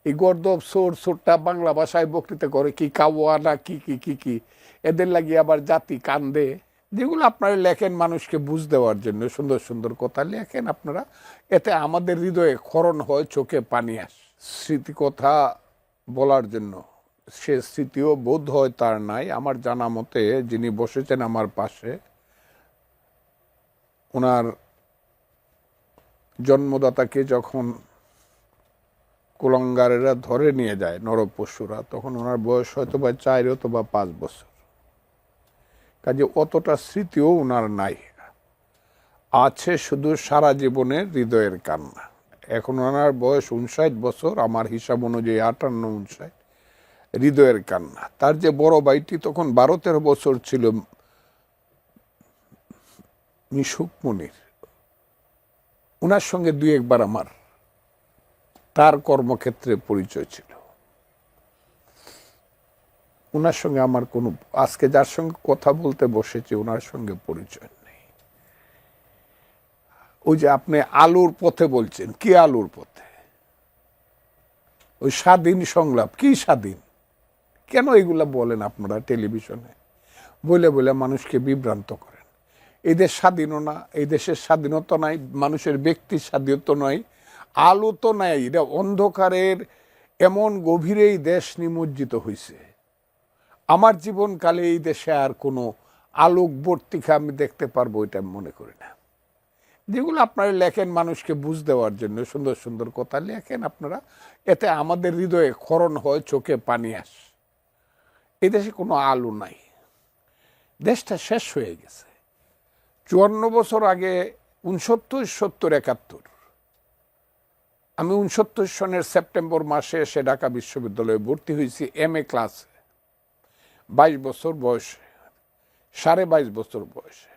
এই গর্দব সোর সোরটা বাংলা ভাষায় বক্তৃতা করে কি কাওয়া না কি কি কি কি, এদের লাগিয়ে আবার জাতি কান্দে। যেগুলো আপনারা লেখেন মানুষকে বুঝ দেওয়ার জন্য, সুন্দর সুন্দর কথা লেখেন আপনারা, এতে আমাদের হৃদয়ে ক্ষরণ হয়, চোখে পানি আসে স্মৃতি কথা বলার জন্য। সে স্মৃতিও বোধ হয় তার নাই। আমার জানা মতে যিনি বসেছেন আমার পাশে, ওনার জন্মদাতাকে যখন কুলাঙ্গারেরা ধরে নিয়ে যায় নরপশুরা, তখন ওনার বয়স হয়তো বা 4 অথবা 5 বছর। কাজে অতটা স্মৃতিও ওনার নাই, আছে শুধু সারা জীবনের হৃদয়ের কান্না। এখন ওনার বয়স 59 বছর, আমার হিসাব অনুযায়ী 58-59। হৃদয়ের কান্না। তার যে বড় ভাইটি তখন 12-13 বছর ছিল, মিশুক মুনির, ওনার সঙ্গে 2-1 বার আমার তার কর্মক্ষেত্রে পরিচয় ছিল। ওনার সঙ্গে আমার কোনো, আজকে যার সঙ্গে কথা বলতে বসেছি ওনার সঙ্গে পরিচয় নেই। ওই যে আপনি আলুর পথে বলছেন, কি আলুর পথে? ওই স্বাধীন সংলাপ, কি স্বাধীন? কেন এগুলা বলেন আপনারা টেলিভিশনে? বলে বলে মানুষকে বিভ্রান্ত করেন। এই দেশ স্বাধীনও না, এই দেশের স্বাধীনতা নাই, মানুষের ব্যক্তির স্বাধীনতা নয়, আলো তো নাই। এটা অন্ধকারের এমন গভীরেই দেশ নিমজ্জিত হয়েছে। আমার জীবনকালে এই দেশে আর কোনো আলোকবর্তিকা আমি দেখতে পারবো এটা আমি মনে করি না। যেগুলো আপনারা লেখেন মানুষকে বুঝ দেওয়ার জন্য, সুন্দর সুন্দর কথা লেখেন আপনারা, এতে আমাদের হৃদয়ে ক্ষরণ হয়, চোখে পানি আসে। এই দেশে কোনো আলো নাই, দেশটা শেষ হয়ে গেছে। 54 বছর আগে 69, 70, 71, আমি 69 সনের সেপ্টেম্বর মাসে এসে ঢাকা বিশ্ববিদ্যালয়ে ভর্তি হয়েছি MA ক্লাসে, 22 বছর বয়সে, 22.5 বছর বয়সে।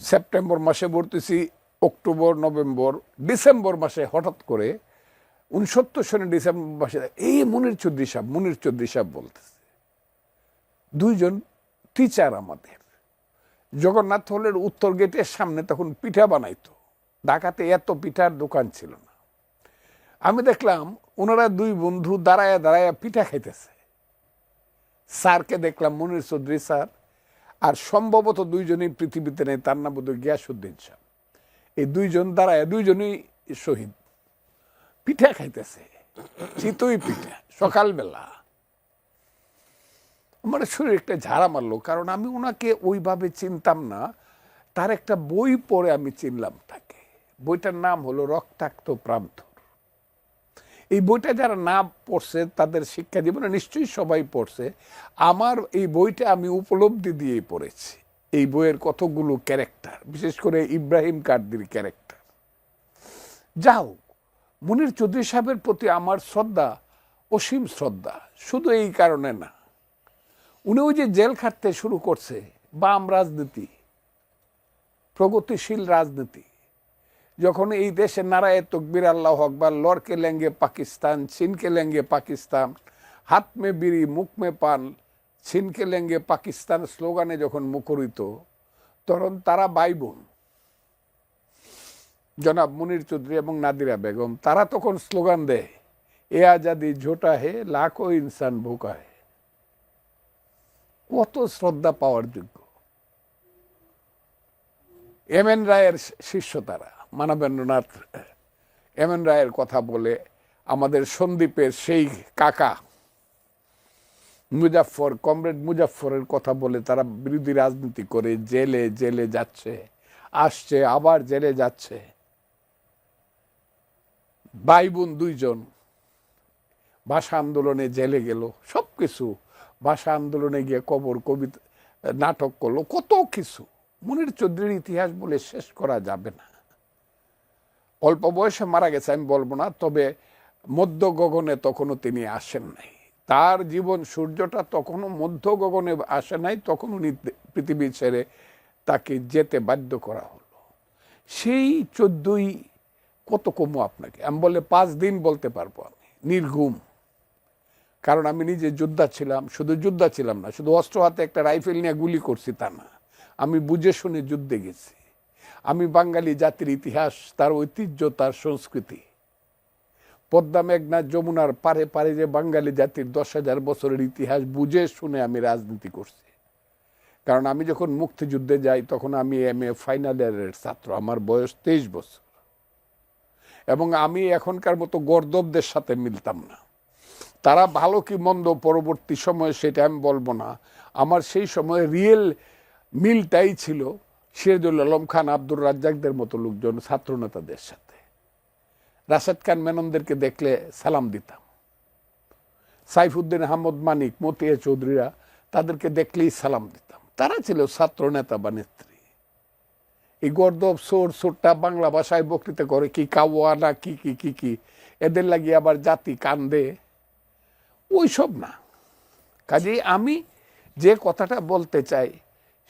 সেপ্টেম্বর মাসে ভর্তিছি, অক্টোবর, নভেম্বর, ডিসেম্বর মাসে হঠাৎ করে 69 সনের ডিসেম্বর মাসে এই মনির চৌধুরী সাহেব বলতেছে, 2 জন টিচার আমাদের জগন্নাথ হলের উত্তর গেটের সামনে তখন পিঠা বানাইতো। ঢাকাতে এত পিঠার দোকান ছিল না। আমি দেখলাম ওনারা 2 বন্ধু দাঁড়ায়া দাঁড়ায়া পিঠা খাইতেছে। স্যারকে দেখলাম, মনির চৌধুরী স্যার, আর সম্ভবত 2 জনই পৃথিবীতে নেই, তার নাম বোধ হয় গিয়াসউদ্দিন সাহেব। এই 2 জন দাঁড়ায়, 2 জনই শহীদ, পিঠা খাইতেছে, চিতই পিঠা সকালবেলা। আমার শরীর একটা ঝাড়া মারলো, কারণ আমি ওনাকে ওইভাবে চিনতাম না। তার একটা বই পড়ে আমি চিনলাম তাকে। বইটার নাম হলো রক্তাক্ত প্রান্তর। এই বইটা যারা না পড়ছে তাদের শিক্ষা জীবনে নিশ্চয়ই সবাই পড়ছে। আমার এই বইটা আমি উপলব্ধি দিয়েই পড়েছি। এই বইয়ের কতগুলো ক্যারেক্টার, বিশেষ করে ইব্রাহিম কার্দির ক্যারেক্টার। যাও, মনির চৌধুরী সাহেবের প্রতি আমার শ্রদ্ধা, অসীম শ্রদ্ধা, শুধু এই কারণে না, উনি ওই যে জেল খাটতে শুরু করছে, বাম রাজনীতি, প্রগতিশীল রাজনীতি, যখন এই দেশে নারায়ে তকবীর আল্লাহু আকবার, লড়কে লেঙ্গে পাকিস্তান, ছিনকে লেঙ্গে পাকিস্তান, হাত মে বিড়ি মুখ মে পান, ছিনকে লেঙ্গে পাকিস্তান স্লোগানে যখন মুখরিত, তখন তারা ভাই বোন জনাব মনির চৌধুরী এবং নাদিরা বেগম, তারা তখন স্লোগান দেয়, এ আজাদি ঝোটা হে লাখো ইনসান ভুকা হে। কত শ্রদ্ধা পাওয়ার যোগ্য। MN রায়ের শিষ্য তারা, মানবেন্দ্রনাথ MN রায়ের কথা বলে, আমাদের সন্দীপের সেই কাকা মুজাফফর, কমরেড মুজাফফরের কথা বলে তারা বিরোধী রাজনীতি করে জেলে জেলে যাচ্ছে, আসছে, আবার জেলে যাচ্ছে। ভাই বোন 2 জন ভাষা আন্দোলনে জেলে গেল, সব কিছু, ভাষা আন্দোলনে গিয়ে কবর কবিতা নাটক করলো, কত কিছু। মনির চৌধুরীর ইতিহাস বলে শেষ করা যাবে না। অল্প বয়সে মারা গেছে আমি বলবো না, তবে মধ্য গগনে তখনও তিনি আসেন নাই। তার জীবন সূর্যটা তখনও মধ্য গগনে আসে নাই, তখন উনি পৃথিবী ছেড়ে তাকে যেতে বাধ্য করা হলো। সেই 14ই কত কমু আপনাকে, আমি বলে 5 দিন বলতে পারবো আমি, নির্ঘুম। কারণ আমি নিজে যোদ্ধা ছিলাম, শুধু যোদ্ধা ছিলাম না, শুধু অস্ত্র হাতে একটা রাইফেল নিয়ে গুলি করছি তা না, আমি বুঝে শুনে যুদ্ধে গেছি। আমি বাঙালি জাতির ইতিহাস, তার ঐতিহ্য, তার সংস্কৃতি, পদ্মা মেঘনা যমুনার পারে পারে যে বাঙালি জাতির 10,000 বছরের ইতিহাস বুঝে শুনে আমি রাজনীতি করছি। কারণ আমি যখন মুক্তিযুদ্ধে যাই তখন আমি MA ফাইনাল ইয়ারের ছাত্র, আমার বয়স 23 বছর, এবং আমি এখনকার মতো গর্দবদের সাথে মিলতাম না। তারা ভালো কি মন্দ পরবর্তী সময়ে সেটা আমি বলবো না, আমার সেই সময় রিয়েল মিলটাই ছিল সিরাজুল আলম খান, আব্দুর রাজ্জাকদের মতো লোকজন, ছাত্রনেতাদের সাথে। রাশেদ খান মেননদেরকে দেখলে সালাম দিতাম, সাইফুদ্দিন আহমদ মানিক, মতিয়া চৌধুরীরা, তাদেরকে দেখলেই সালাম দিতাম। তারা ছিল ছাত্র নেতা বা নেত্রী। এই গর্দব সোরটা বাংলা ভাষায় বক্তৃতা করে কি কাওয়া না কি কি কি কি, এদের লাগিয়ে আবার জাতি কান্দে, ওইসব না। কাজেই আমি যে কথাটা বলতে চাই,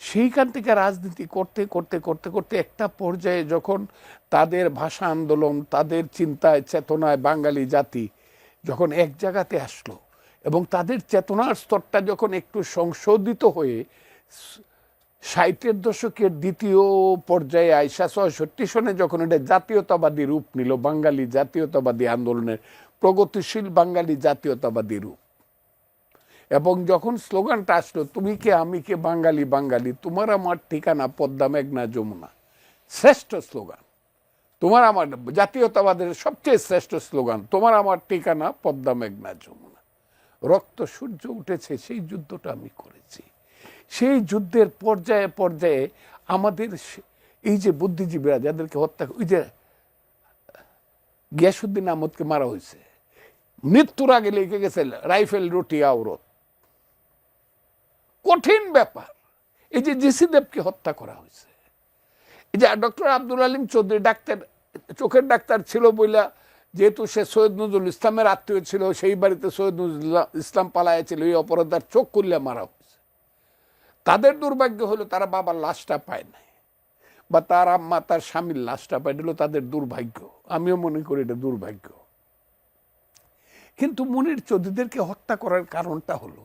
সেইখান থেকে রাজনীতি করতে করতে করতে করতে একটা পর্যায়ে যখন তাদের ভাষা আন্দোলন, তাদের চিন্তায় চেতনায় বাঙালি জাতি যখন এক জায়গাতে আসলো, এবং তাদের চেতনার স্তরটা যখন একটু সংশোধিত হয়ে 60-এর দশকের দ্বিতীয় পর্যায়ে আইসা 66 সনে যখন এটা জাতীয়তাবাদী রূপ নিল, বাঙালি জাতীয়তাবাদী আন্দোলনের প্রগতিশীল বাঙালি জাতীয়তাবাদী রূপ, এবং যখন স্লোগানটা আসলো তুমি কে আমি কে বাঙালি বাঙালি, তোমার আমার ঠিকানা পদ্মা মেঘনা যমুনা, শ্রেষ্ঠ স্লোগান। তোমার আমার জাতীয়তাবাদের সবচেয়ে শ্রেষ্ঠ স্লোগান, তোমার আমার ঠিকানা পদ্মা মেঘনা যমুনা। রক্ত সূর্য উঠেছে, সেই যুদ্ধটা আমি করেছি। সেই যুদ্ধের পর্যায়ে পর্যায়ে আমাদের এই যে বুদ্ধিজীবীরা যাদেরকে হত্যা, ওই যে গিয়াসউদ্দিন আহমদকে মারা হয়েছে, মৃত্যুর আগে লিখে গেছে রাইফেল রুটি আওরত, কঠিন ব্যাপার। এই যে জিসি দেবকে হত্যা করা হয়েছে, এই যে ডক্টর আব্দুল আলিম চৌধুরী ডাক্তার, চোখের ডাক্তার ছিল বইলা, যেহেতু সে সৈয়দ নজরুল ইসলামের আত্মীয় ছিল, সেই বাড়িতে সৈয়দ নজরুল ইসলাম পালাইছিল, এই অপরাধার চোখ খুললে মারা হয়েছে। তাদের দুর্ভাগ্য হলো তারা বাবার লাশটা পায় নাই, বা তার আম্মা তার স্বামীর লাশটা পায়, এটা তাদের দুর্ভাগ্য। আমিও মনে করি এটা দুর্ভাগ্য। কিন্তু মুনির চৌধুরীদেরকে হত্যা করার কারণটা হলো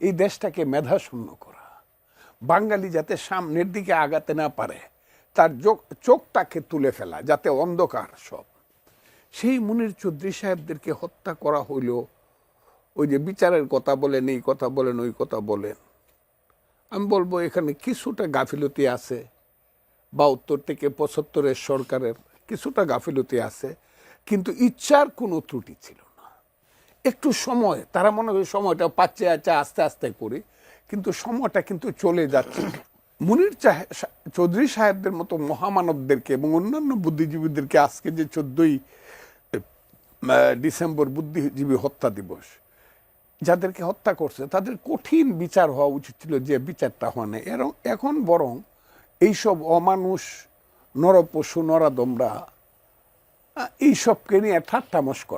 এই দেশটাকে মেধাশূন্য করা, বাঙালি যাতে সামনের দিকে আগাতে না পারে, তার চোখটাকে তুলে ফেলা, যাতে অন্ধকার সব। সেই মুনির চৌধুরী সাহেবদেরকে হত্যা করা হইল, ওই যে বিচারের কথা বলেন, এই কথা বলেন, ওই কথা বলেন। আমি বলবো এখানে কিছুটা গাফিলতি আছে, 72 থেকে 75-এর সরকারের কিছুটা গাফিলতি আছে, কিন্তু ইচ্ছার কোনো ত্রুটি ছিল না। একটু সময়, তারা মনে হয় সময়টা পাচ্ছে আস্তে আস্তে করি, কিন্তু সময়টা কিন্তু চলে যাচ্ছে। মুনির চৌধুরী সাহেবদের মতো মহামানবদেরকে এবং অন্যান্য বুদ্ধিজীবীদেরকে আজকে যে 14ই ডিসেম্বর বুদ্ধিজীবী হত্যা দিবস, যাদেরকে হত্যা করছে তাদের কঠিন বিচার হওয়া উচিত ছিল, যে বিচারটা হয় না। এখন বরং এইসব অমানুষ, নরপশু, নরাদমরা এইসবকে নিয়ে ঠাট্টা মশকরা।